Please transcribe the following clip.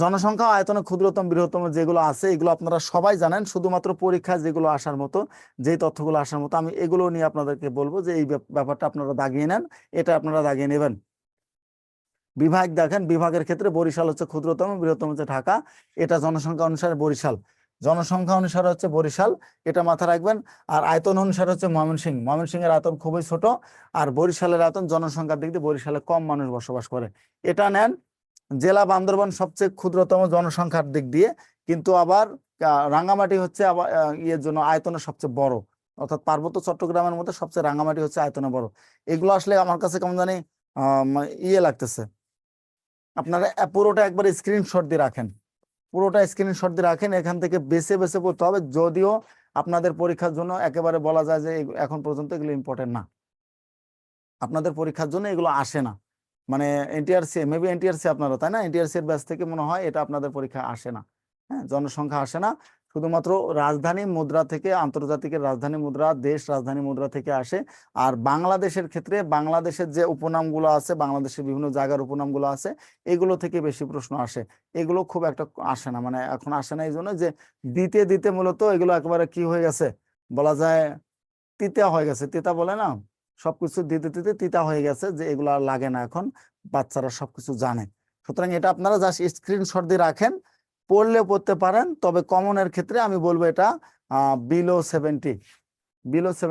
জনসংখ্যা আয়তনে ক্ষুদ্রতম বৃহত্তম যেগুলো আছে এগুলো আপনারা সবাই জানেন, শুধুমাত্র পরীক্ষায় যেগুলো আসার মতো, যেই তথ্যগুলো আসার মতো আমি এগুলো নিয়ে আপনাদেরকে বলবো যে এই ব্যাপারটা আপনারা দাগিয়ে নেন, এটা আপনারা দাগিয়ে নেবেন। বিভাগ দেখেন, বিভাগের ক্ষেত্রে বরিশাল হচ্ছে ক্ষুদ্রতম, বৃহত্তম হচ্ছে ঢাকা। এটা জনসংখ্যা অনুসারে বরিশাল, জনসংখ্যা অনুসারে হচ্ছে বরিশাল, এটা মাথায় রাখবেন। আর আয়তন অনুসারে হচ্ছে ময়মনসিংহ, ময়মনসিংহের আয়তন খুবই ছোট। আর বরিশালের আয়তন জনসংখ্যার দিক দিয়ে বরিশালে কম মানুষ বসবাস করে, এটা নেন। জেলা বান্দরবান সবচেয়ে ক্ষুদ্রতম জনসংখ্যার দিক দিয়ে, কিন্তু আবার রাঙ্গামাটি হচ্ছে আবার ইয়ের জন্য আয়তনে সবচেয়ে বড়, অর্থাৎ পার্বত্য চট্টগ্রামের মধ্যে সবচেয়ে রাঙ্গামাটি হচ্ছে আয়তনে বড়। এগুলো আসলে আমার কাছে কেমন জানি ইয়ে লাগতেছে। আপনারা পুরোটা একবার স্ক্রিনশট দিয়ে রাখেন, পুরোটা স্ক্রিনশট দিয়ে রাখেন, এখান থেকে বেছে বেছে পড়তে হবে। যদিও আপনাদের পরীক্ষার জন্য একেবারে বলা যায় যে এখন পর্যন্ত এগুলো ইম্পর্টেন্ট না, আপনাদের পরীক্ষার জন্য এগুলো আসে না। মানে এনটিআরসি, মেবি এনটিআরসি আপনারা, তাই না? এনটিআরসি এর ব্যাচ থেকে মনে হয় এটা আপনাদের পরীক্ষা আসে না। হ্যাঁ, জনসংখ্যা আসে না, শুধুমাত্র রাজধানী মুদ্রা থেকে, আন্তর্জাতিক রাজধানী মুদ্রা, দেশ রাজধানী মুদ্রা থেকে আসে। আর বাংলাদেশের ক্ষেত্রে বাংলাদেশের যে উপনামগুলো আছে, বাংলাদেশের বিভিন্ন জায়গার উপনামগুলো আছে, এগুলো থেকে বেশি প্রশ্ন আসে। এগুলো খুব একটা আসে না, মানে এখন আসে না এই জন্য যে দিতে দিতে মূলত এগুলো একেবারে কি হয়ে গেছে বলা যায়, তিতা হয়ে গেছে, তিতা বলে না, সবকিছু দিতে দিতে তিতা হয়ে গেছে, যে এগুলো আর লাগে না এখন, বাচ্চারা সবকিছু জানে। সুতরাং এটা আপনারা জাস্ট স্ক্রিনশট দিয়ে রাখেন, পড়লে পড়তে পারেন, তবে কমনের ক্ষেত্রে আমি বলবো এটা বিলো 70, বিলো 70